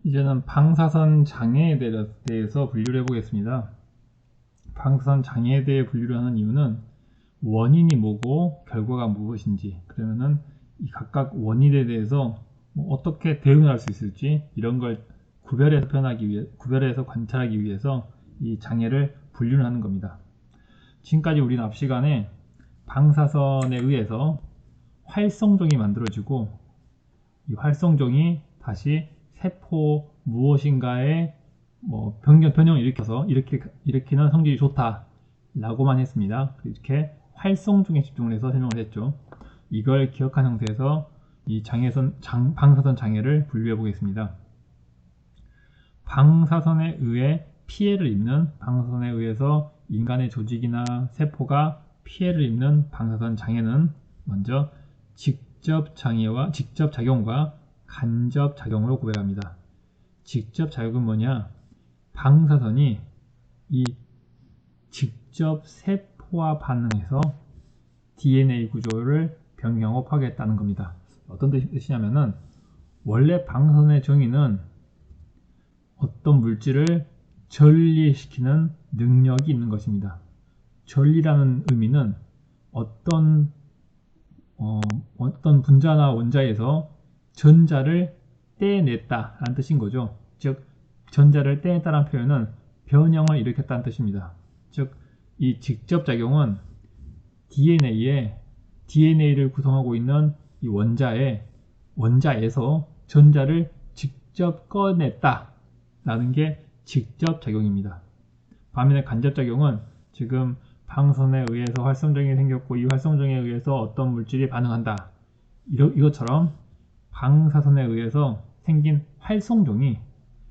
이제는 방사선 장애에 대해서 분류를 해보겠습니다. 방사선 장애에 대해 분류를 하는 이유는 원인이 뭐고 결과가 무엇인지, 그러면은 이 각각 원인에 대해서 어떻게 대응을 할 수 있을지 이런 걸 구별해서 관찰하기 위해서 이 장애를 분류를 하는 겁니다. 지금까지 우리는 앞 시간에 방사선에 의해서 활성종이 만들어지고 이 활성종이 다시 세포 무엇인가에 변형을 일으키는 성질이 좋다 라고만 했습니다. 이렇게 활성종에 집중을 해서 설명을 했죠. 이걸 기억한 상태에서 이 방사선 장애를 분류해 보겠습니다. 방사선에 의해 피해를 입는, 방사선에 의해서 인간의 조직이나 세포가 피해를 입는 방사선 장애는 먼저 직접 작용과 간접 작용으로 구별합니다. 직접 작용은 뭐냐? 방사선이 이 직접 세포와 반응해서 DNA 구조를 변경하고 파괴했다는 겁니다. 어떤 뜻이냐면은 원래 방사선의 정의는 어떤 물질을 전리시키는 능력이 있는 것입니다. 전리라는 의미는 어떤 분자나 원자에서 전자를 떼냈다 라는 뜻인 거죠. 즉 전자를 떼냈다는 표현은 변형을 일으켰다는 뜻입니다. 즉 이 직접작용은 DNA를 구성하고 있는 이 원자에서 전자를 직접 꺼냈다 라는 게 직접작용입니다. 반면에 간접작용은 지금 방사선에 의해서 활성종이 생겼고 이 활성종에 의해서 어떤 물질이 반응한다, 이것처럼 방사선에 의해서 생긴 활성종이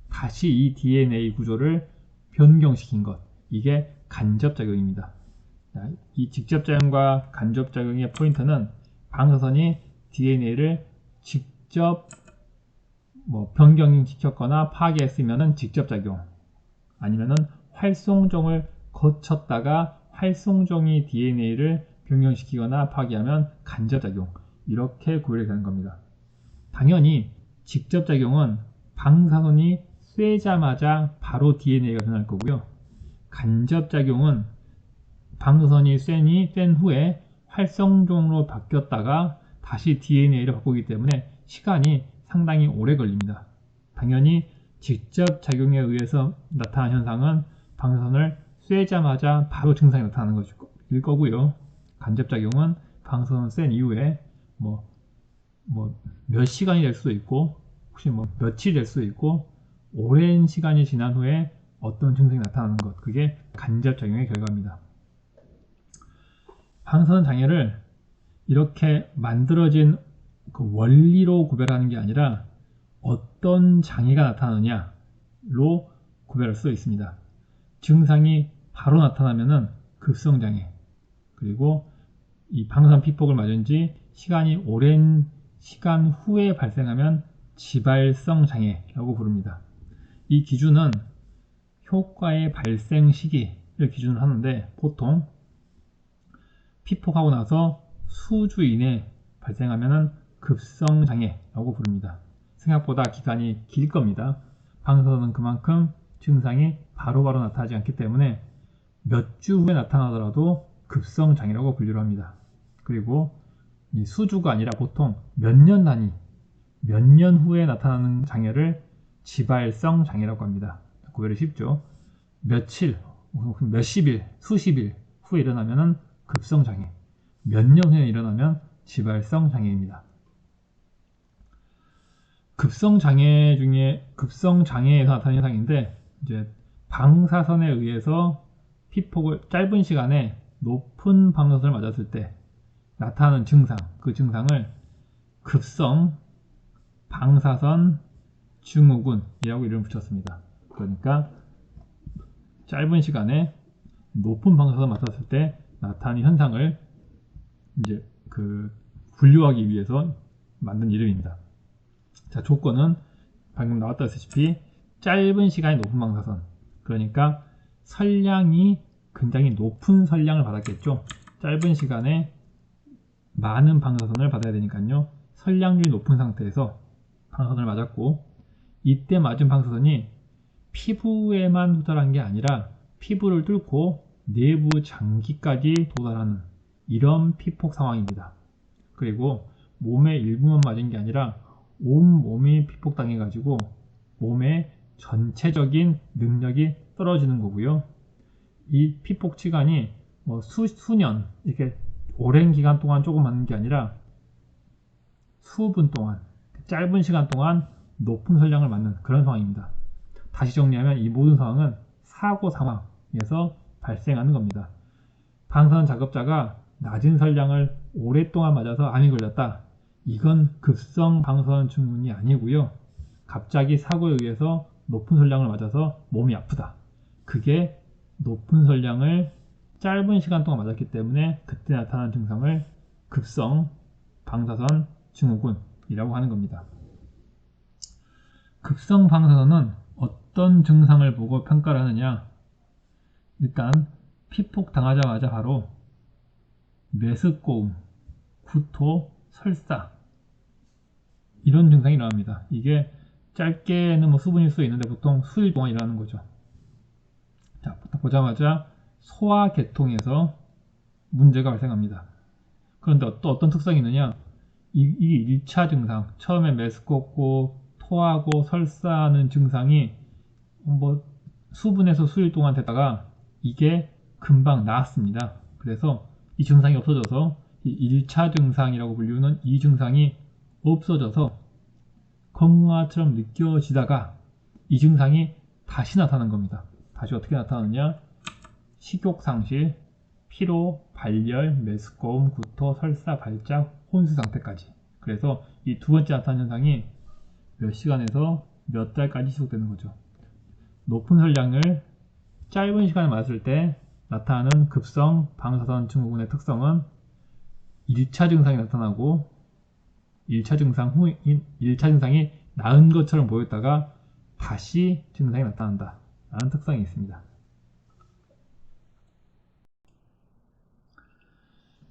다시 이 DNA 구조를 변경시킨 것, 이게 간접작용입니다. 이 직접작용과 간접작용의 포인트는 방사선이 DNA를 직접 변경시켰거나 파괴했으면 직접작용, 아니면은 활성종을 거쳤다가 활성종이 DNA를 변경시키거나 파괴하면 간접작용, 이렇게 구별이 되는 겁니다. 당연히 직접작용은 방사선이 쐬자마자 바로 DNA가 변할 거고요. 간접작용은 방사선이 쐰 후에 활성종으로 바뀌었다가 다시 DNA를 바꾸기 때문에 시간이 상당히 오래 걸립니다. 당연히 직접작용에 의해서 나타난 현상은 방사선을 쐬자마자 바로 증상이 나타나는 것일 거고요. 간접작용은 방사선을 쐰 이후에 몇 시간이 될 수도 있고, 혹시 며칠 될 수도 있고, 오랜 시간이 지난 후에 어떤 증상이 나타나는 것, 그게 간접작용의 결과입니다. 방사선 장애를 이렇게 만들어진 그 원리로 구별하는 게 아니라 어떤 장애가 나타나느냐로 구별할 수 있습니다. 증상이 바로 나타나면은 급성장애, 그리고 이 방사선 피폭을 맞은 지 시간이 오랜 시간 후에 발생하면 지발성 장애라고 부릅니다. 이 기준은 효과의 발생 시기를 기준으로 하는데, 보통 피폭하고 나서 수주 이내 발생하면 급성 장애라고 부릅니다. 생각보다 기간이 길 겁니다. 방사선은 그만큼 증상이 바로바로 나타나지 않기 때문에 몇 주 후에 나타나더라도 급성 장애라고 분류를 합니다. 그리고 이 수주가 아니라 보통 몇 년 후에 나타나는 장애를 지발성 장애라고 합니다. 구별이 쉽죠. 며칠, 몇십 일, 수십 일 후에 일어나면 급성 장애, 몇 년 후에 일어나면 지발성 장애입니다. 급성 장애에서 나타나는 현상인데, 이제 방사선에 의해서 피폭을 짧은 시간에 높은 방사선을 맞았을 때 나타나는 증상, 그 증상을 급성 방사선 증후군이라고 이름을 붙였습니다. 그러니까 짧은 시간에 높은 방사선을 맞았을 때 나타나는 현상을 이제 분류하기 위해서 만든 이름입니다. 자, 조건은 방금 나왔다시피 짧은 시간에 높은 방사선, 그러니까 선량이 굉장히 높은 선량을 받았겠죠. 짧은 시간에 많은 방사선을 받아야 되니까요. 선량률이 높은 상태에서 방사선을 맞았고, 이때 맞은 방사선이 피부에만 도달한 게 아니라 피부를 뚫고 내부 장기까지 도달하는 이런 피폭 상황입니다. 그리고 몸의 일부만 맞은 게 아니라 온몸이 피폭당해 가지고 몸의 전체적인 능력이 떨어지는 거고요. 이 피폭 시간이 뭐 수년 이렇게 오랜 기간 동안 조금 맞는 게 아니라 수분 동안 짧은 시간 동안 높은 설량을 맞는 그런 상황입니다. 다시 정리하면 이 모든 상황은 사고 상황에서 발생하는 겁니다. 방사선 작업자가 낮은 설량을 오랫동안 맞아서 암이 걸렸다. 이건 급성 방사선 증후군이 아니고요. 갑자기 사고에 의해서 높은 설량을 맞아서 몸이 아프다. 그게 높은 설량을 짧은 시간 동안 맞았기 때문에 그때 나타나는 증상을 급성 방사선 증후군이라고 하는 겁니다. 급성 방사선은 어떤 증상을 보고 평가를 하느냐? 일단 피폭 당하자마자 바로 메스꺼움, 구토, 설사 이런 증상이 일어납니다. 이게 짧게는 뭐 수분일 수 있는데 보통 수일 동안 일어나는 거죠. 자, 보자마자 소화계통에서 문제가 발생합니다. 그런데 또 어떤 특성이 있느냐? 이게 1차 증상, 처음에 메스껍고 토하고 설사하는 증상이 뭐 수분에서 수일 동안 되다가 이게 금방 나았습니다. 그래서 이 증상이 없어져서 이 1차 증상이라고 불리는 이 증상이 없어져서 건강처럼 느껴지다가 이 증상이 다시 나타나는 겁니다. 다시 어떻게 나타나느냐? 식욕 상실, 피로, 발열, 메스꺼움, 구토, 설사, 발작, 혼수 상태까지. 그래서 이 두 번째 나타나는 현상이 몇 시간에서 몇 달까지 지속되는 거죠. 높은 설량을 짧은 시간에 맞을 때 나타나는 급성 방사선 증후군의 특성은 1차 증상이 나타나고 1차 증상이 나은 것처럼 보였다가 다시 증상이 나타난다 라는 특성이 있습니다.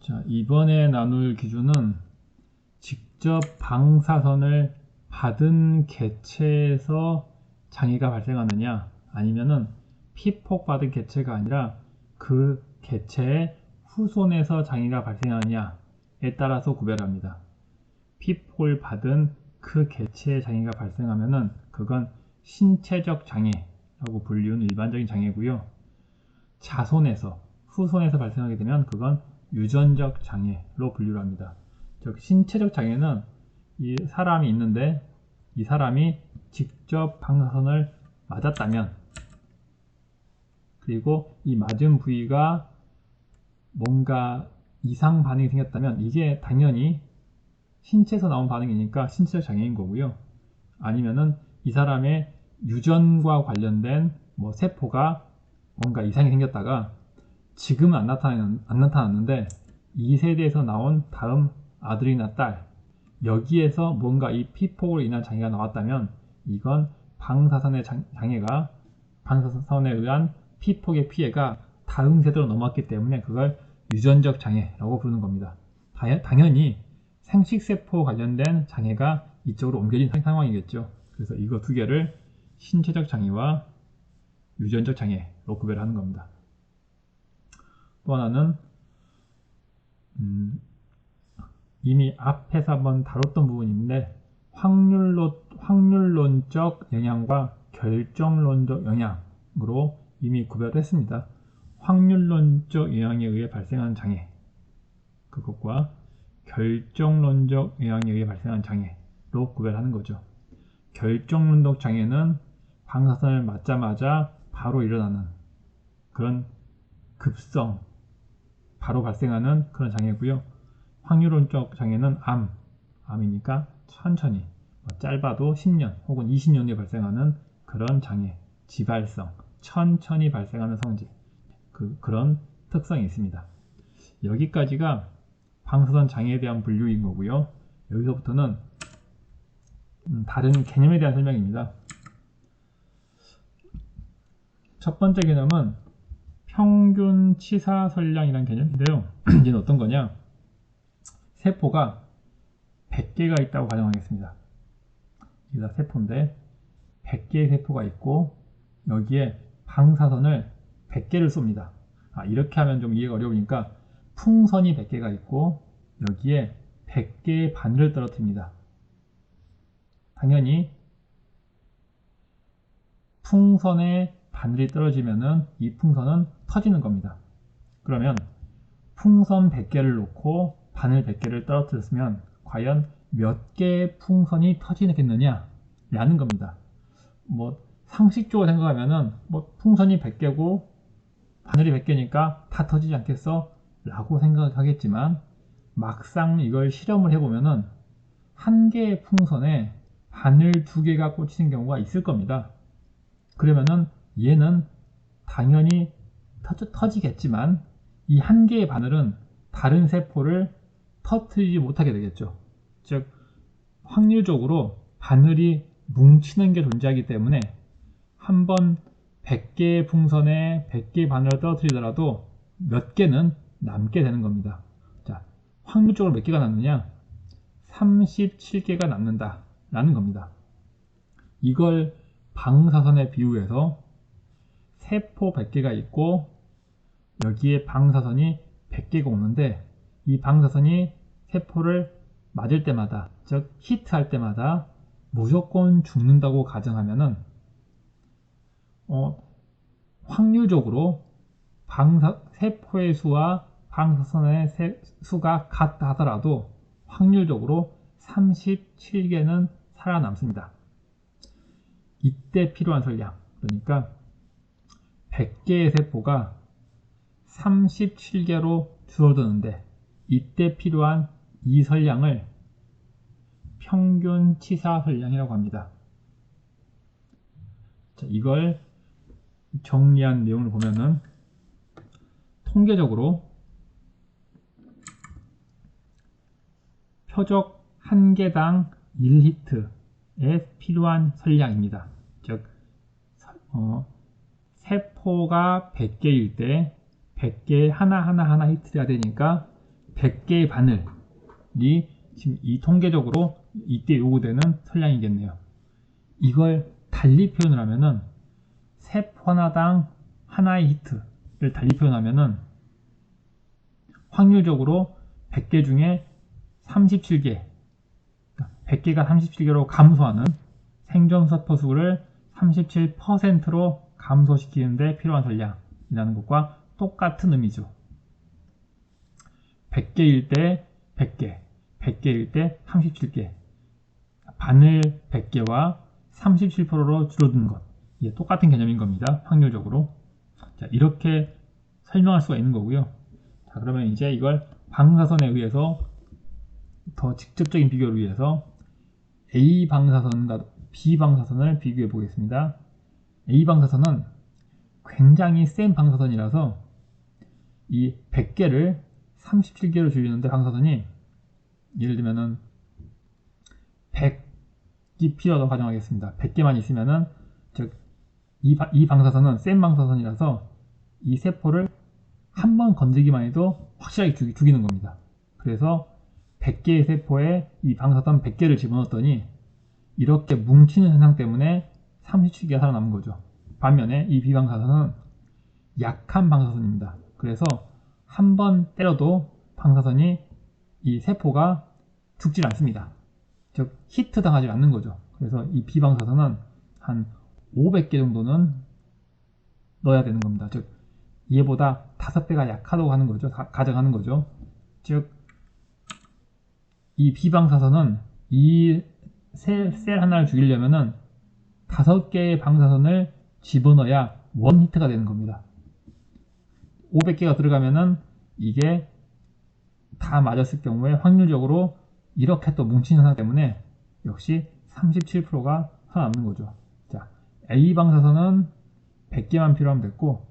자, 이번에 나눌 기준은 직접 방사선을 받은 개체에서 장애가 발생하느냐 아니면은 피폭 받은 개체가 아니라 그 개체의 후손에서 장애가 발생하느냐에 따라서 구별합니다. 피폭을 받은 그 개체의 장애가 발생하면은 그건 신체적 장애라고 불리는 일반적인 장애고요. 자손에서 후손에서 발생하게 되면 그건 유전적 장애로 분류를 합니다. 즉 신체적 장애는 이 사람이 있는데 이 사람이 직접 방사선을 맞았다면 그리고 이 맞은 부위가 뭔가 이상 반응이 생겼다면 이게 당연히 신체에서 나온 반응이니까 신체적 장애인 거고요. 아니면은 이 사람의 유전과 관련된 뭐 세포가 뭔가 이상이 생겼다가 지금은 안 나타났는데 이 세대에서 나온 다음 아들이나 딸 여기에서 뭔가 이 피폭으로 인한 장애가 나왔다면 이건 방사선의 장애가 방사선에 의한 피폭의 피해가 다음 세대로 넘어왔기 때문에 그걸 유전적 장애라고 부르는 겁니다. 당연히 생식세포 관련된 장애가 이쪽으로 옮겨진 상황이겠죠. 그래서 이거 두 개를 신체적 장애와 유전적 장애로 구별하는 겁니다. 또 하나는 이미 앞에서 한번 다뤘던 부분인데 확률론적 영향과 결정론적 영향으로 이미 구별했습니다. 확률론적 영향에 의해 발생하는 장애 그것과 결정론적 영향에 의해 발생하는 장애로 구별하는 거죠. 결정론적 장애는 방사선을 맞자마자 바로 일어나는 그런 급성 바로 발생하는 그런 장애고요. 확률론적 장애는 암이니까 천천히 짧아도 10년 혹은 20년 뒤에 발생하는 그런 장애, 지발성, 천천히 발생하는 성질 그런 특성이 있습니다. 여기까지가 방사선 장애에 대한 분류인 거고요. 여기서부터는 다른 개념에 대한 설명입니다. 첫 번째 개념은 평균 치사 설량이라는 개념인데요. 이는 어떤 거냐? 세포가 100개가 있다고 가정하겠습니다. 여기다 세포인데 100개의 세포가 있고 여기에 방사선을 100개를 쏩니다. 이렇게 하면 좀 이해가 어려우니까 풍선이 100개가 있고 여기에 100개의 바늘을 떨어뜨립니다. 당연히 풍선에 바늘이 떨어지면은 이 풍선은 터지는 겁니다. 그러면 풍선 100개를 놓고 바늘 100개를 떨어뜨렸으면 과연 몇 개의 풍선이 터지겠느냐 라는 겁니다. 상식적으로 생각하면은 풍선이 100개고 바늘이 100개니까 다 터지지 않겠어? 라고 생각하겠지만 막상 이걸 실험을 해보면은 한 개의 풍선에 바늘 2개가 꽂히는 경우가 있을 겁니다. 그러면은 얘는 당연히 터지겠지만 이 한 개의 바늘은 다른 세포를 터뜨리지 못하게 되겠죠. 즉 확률적으로 바늘이 뭉치는 게 존재하기 때문에 한번 100개의 풍선에 100개의 바늘을 떨어뜨리더라도 몇 개는 남게 되는 겁니다. 자, 확률적으로 몇 개가 남느냐? 37개가 남는다 라는 겁니다. 이걸 방사선에 비유해서 세포 100개가 있고 여기에 방사선이 100개가 오는데 이 방사선이 세포를 맞을 때마다, 즉 히트할 때마다 무조건 죽는다고 가정하면은 확률적으로 세포의 수와 방사선의 수가 같다 하더라도 확률적으로 37개는 살아남습니다. 이때 필요한 설량, 그러니까 100개의 세포가 37개로 줄어드는데 이때 필요한 이 설량을 평균 치사 설량이라고 합니다. 자, 이걸 정리한 내용을 보면은 통계적으로 표적 1개당 1히트에 필요한 설량입니다. 즉 세포가 100개일 때 100개 하나 히트가 되니까 100개의 바늘이 지금 이 통계적으로 이때 요구되는 설량이겠네요. 이걸 달리 표현을 하면은 세포 하나당 하나의 히트를 달리 표현하면은 확률적으로 100개 중에 37개, 100개가 37개로 감소하는 생존세포 수를 37%로 감소시키는데 필요한 전략이라는 것과 똑같은 의미죠. 100개일 때 100개, 100개일 때 37개, 바늘 100개와 37%로 줄어드는 것, 이게 똑같은 개념인 겁니다. 확률적으로. 자, 이렇게 설명할 수가 있는 거고요. 자, 그러면 이제 이걸 방사선에 의해서 더 직접적인 비교를 위해서 A 방사선과 B 방사선을 비교해 보겠습니다. A 방사선은 굉장히 센 방사선이라서 이 100개를 37개로 줄이는데 방사선이 예를 들면은 100이 필요하다고 가정하겠습니다. 100개만 있으면은 즉 이 방사선은 센 방사선이라서 이 세포를 한 번 건드리기만 해도 확실하게 죽이는 겁니다. 그래서 100개의 세포에 이 방사선 100개를 집어넣었더니 이렇게 뭉치는 현상 때문에 37개가 살아남은 거죠. 반면에 이 비방사선은 약한 방사선입니다. 그래서 한 번 때려도 방사선이 이 세포가 죽질 않습니다. 즉 히트 당하지 않는 거죠. 그래서 이 비방사선은 한 500개 정도는 넣어야 되는 겁니다. 즉 얘보다 5배가 약하다고 하는 거죠. 가정하는 거죠. 즉 이 비방사선은 이 셀 하나를 죽이려면은 5개의 방사선을 집어넣어야 원 히트가 되는 겁니다. 500개가 들어가면은 이게 다 맞았을 경우에 확률적으로 이렇게 또 뭉치는 현상 때문에 역시 37%가 살아남는 거죠. 자, A 방사선은 100개만 필요하면 됐고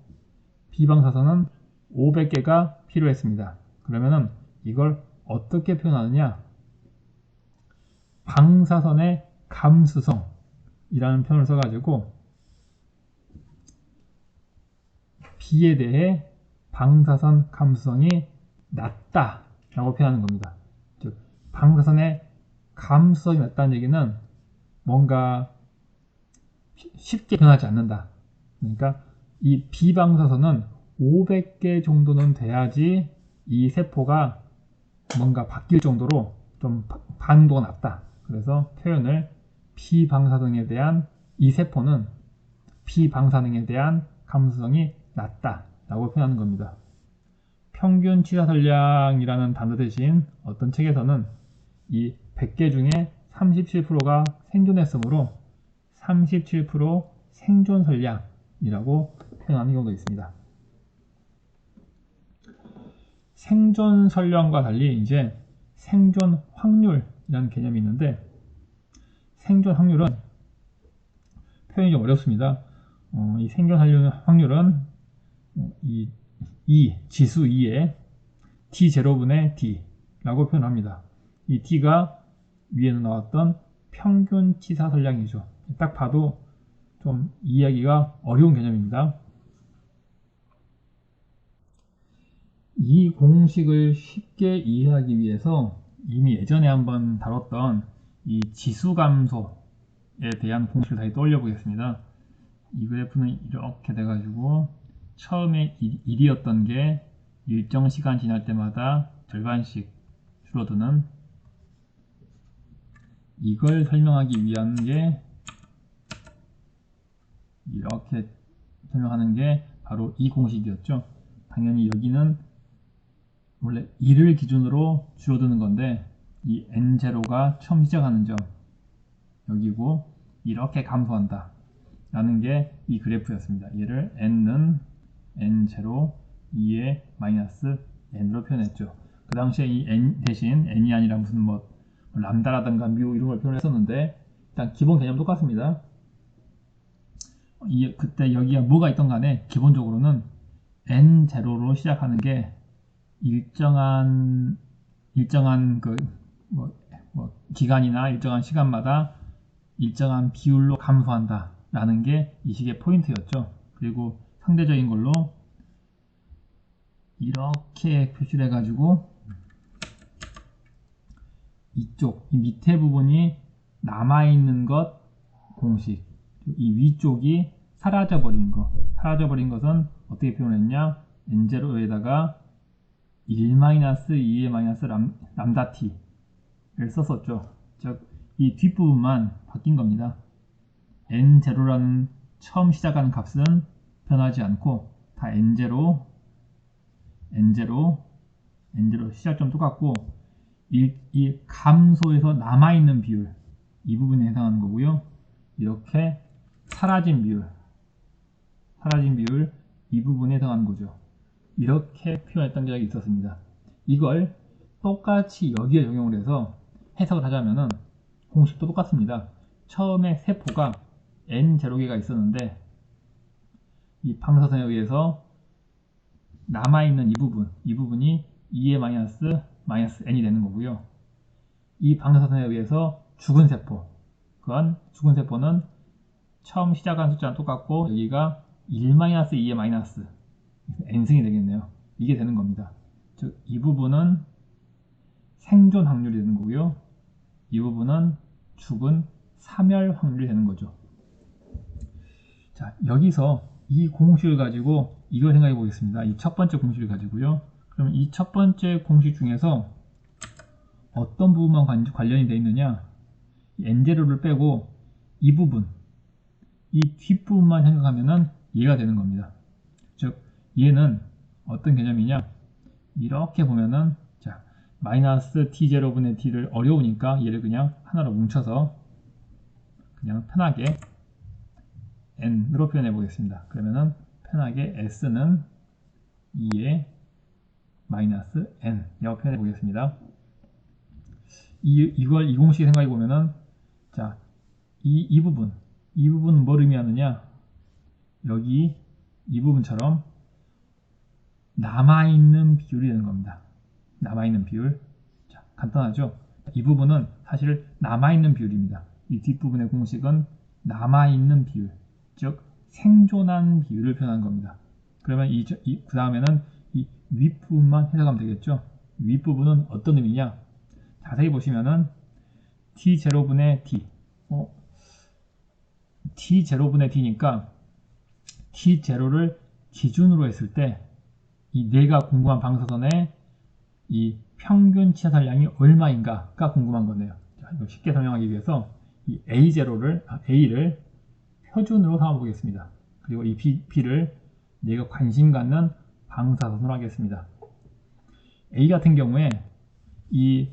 B 방사선은 500개가 필요했습니다. 그러면은 이걸 어떻게 표현하느냐? 방사선의 감수성이라는 표현을 써가지고 B에 대해 방사선 감수성이 낮다 라고 표현하는 겁니다. 즉 방사선의 감수성이 낮다는 얘기는 뭔가 쉽게 변하지 않는다. 그러니까 이 비방사선은 500개 정도는 돼야지 이 세포가 뭔가 바뀔 정도로 좀 반응도가 낮다. 그래서 표현을 비방사능에 대한 이 세포는 비방사능에 대한 감수성이 낮다 라고 표현하는 겁니다. 평균 치사설량이라는 단어 대신 어떤 책에서는 이 100개 중에 37%가 생존했으므로 37% 생존설량이라고 표현하는 경우도 있습니다. 생존설량과 달리 이제 생존 확률이라는 개념이 있는데, 생존 확률은 표현이 좀 어렵습니다. 이 생존 확률은 이 지수 2에 t0분의 d라고 표현합니다. 이 d가 위에서 나왔던 평균 치사설량이죠. 딱 봐도 좀 이해하기가 어려운 개념입니다. 이 공식을 쉽게 이해하기 위해서 이미 예전에 한번 다뤘던 이 지수감소에 대한 공식을 다시 떠올려 보겠습니다. 이 그래프는 이렇게 돼가지고 처음에 1이었던 게 일정 시간 지날 때마다 절반씩 줄어드는, 이걸 설명하기 위한 게, 이렇게 설명하는 게 바로 이 공식이었죠. 당연히 여기는 원래 1을 기준으로 줄어드는 건데 이 n0가 처음 시작하는 점 여기고 이렇게 감소한다 라는 게 이 그래프였습니다. 얘를 n은 n0 2의 마이너스 n으로 표현했죠. 그 당시에 이 n 대신 n이 아니라 무슨 뭐 람다라든가 뮤 이런 걸 표현했었는데 일단 기본 개념 똑같습니다. 그때 여기가 뭐가 있던 간에 기본적으로는 n0로 시작하는 게 일정한 기간이나 일정한 시간마다 일정한 비율로 감소한다 라는 게 이 식의 포인트였죠. 그리고 상대적인 걸로 이렇게 표시를 해가지고 이쪽 이 밑에 부분이 남아있는 것 공식, 이 위쪽이 사라져버린 것은 어떻게 표현했냐, n0에다가 1-2의 마이너스 람다 t를 썼었죠. 즉 이 뒷부분만 바뀐 겁니다. n0라는 처음 시작하는 값은 변하지 않고 다 n0 시작점 똑같고 이 감소에서 남아있는 비율, 이 부분에 해당하는 거고요. 이렇게 사라진 비율 이 부분에 해당하는 거죠. 이렇게 표현했던 적이 있었습니다. 이걸 똑같이 여기에 적용을 해서 해석을 하자면은 공식도 똑같습니다. 처음에 세포가 n0개가 있었는데 이 방사선에 의해서 남아있는 이 부분이 2의 마이너스 n이 되는 거고요. 이 방사선에 의해서 죽은 세포는 처음 시작한 숫자랑 똑같고 여기가 1-2의 마이너스 n승이 되겠네요. 이게 되는 겁니다. 즉 이 부분은 생존 확률이 되는 거고요. 이 부분은 죽은 사멸 확률이 되는 거죠. 자, 여기서 이 공식을 가지고 이걸 생각해 보겠습니다. 이 첫 번째 공식을 가지고요. 그럼 이 첫 번째 공식 중에서 어떤 부분만 관련이 되어 있느냐, n0를 빼고 이 부분, 이 뒷부분만 생각하면은 이해가 되는 겁니다. 즉 얘는 어떤 개념이냐, 이렇게 보면은 자 마이너스 t0분의 t를 어려우니까 얘를 그냥 하나로 뭉쳐서 그냥 편하게 n으로 표현해 보겠습니다. 그러면은 편하게 s는 2의 마이너스 n 이라고 표현해 보겠습니다. 이 공식에 생각해 보면은 자 이 부분 뭘 의미하느냐, 여기 이 부분처럼 남아있는 비율이 되는 겁니다. 남아있는 비율. 자, 간단하죠? 이 부분은 사실 남아있는 비율입니다. 이 뒷부분의 공식은 남아있는 비율, 즉 생존한 비율을 표현한 겁니다. 그러면 그 다음에는 이 윗부분만 해석하면 되겠죠? 윗부분은 어떤 의미냐? 자세히 보시면은 t0분의 t T0분의 D니까 T0를 기준으로 했을 때 이 내가 궁금한 방사선의 이 평균 치사설량이 얼마인가가 궁금한 거네요. 자, 이거 쉽게 설명하기 위해서 이 A를 표준으로 삼아 보겠습니다. 그리고 이 B를 내가 관심 갖는 방사선으로 하겠습니다. A 같은 경우에 이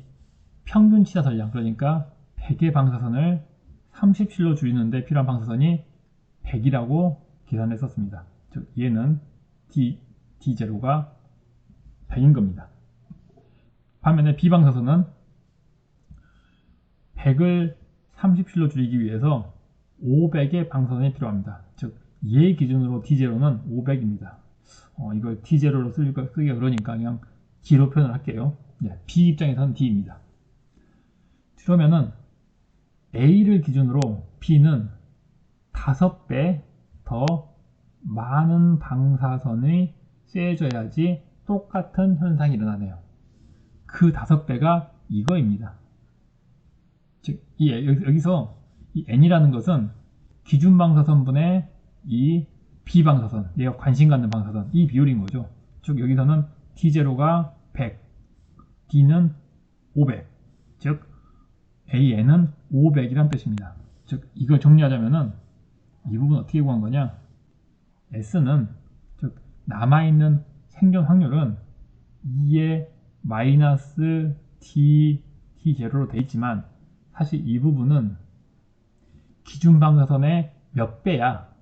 평균 치사설량, 그러니까 100의 방사선을 37로 줄이는데 필요한 방사선이 100이라고 계산했었습니다. 즉 얘는 D0가 100인 겁니다. 반면에 B 방사선은 100을 37로 줄이기 위해서 500의 방사선이 필요합니다. 즉 얘 기준으로 D0는 500입니다. 이걸 D0로 쓰기가 그러니까 그냥 D로 표현을 할게요. 네, B 입장에서는 D입니다. 그러면은 A를 기준으로 B는 5배 더 많은 방사선이 쐬져야지 똑같은 현상이 일어나네요. 그 5배가 이거입니다. 즉 여기서 이 N이라는 것은 기준 방사선분의 이 B 방사선, 내가 관심 갖는 방사선, 이 비율인 거죠. 즉 여기서는 T0가 100, D는 500, 즉 AN은 500이란 뜻입니다. 즉 이걸 정리하자면은 이 부분 어떻게 구한 거냐? S는 즉 남아있는 생존 확률은 2의 마이너스 T0로 되어 있지만 사실 이 부분은 기준 방사선의 몇 배야?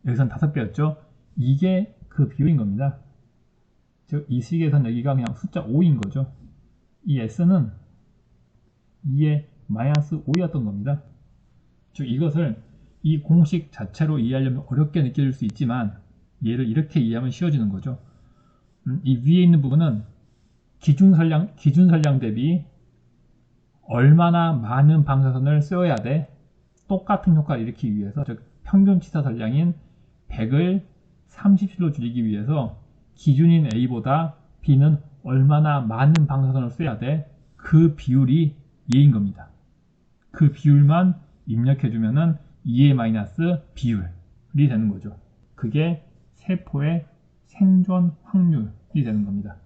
여기선 5배였죠? 이게 그 비율인 겁니다. 즉 이 식에선 여기가 그냥 숫자 5인 거죠. 이 S는 2의 마이너스 5였던 겁니다. 즉 이것을 이 공식 자체로 이해하려면 어렵게 느껴질 수 있지만 얘를 이렇게 이해하면 쉬워지는 거죠. 이 위에 있는 부분은 기준 설량 대비 얼마나 많은 방사선을 써야 돼 똑같은 효과를 일으키기 위해서, 즉 평균 치사 설량인 100을 37로 줄이기 위해서 기준인 A보다 B는 얼마나 많은 방사선을 써야 돼 그 비율이 얘인 겁니다. 그 비율만 입력해주면은 2의 마이너스 비율이 되는 거죠. 그게 세포의 생존 확률이 되는 겁니다.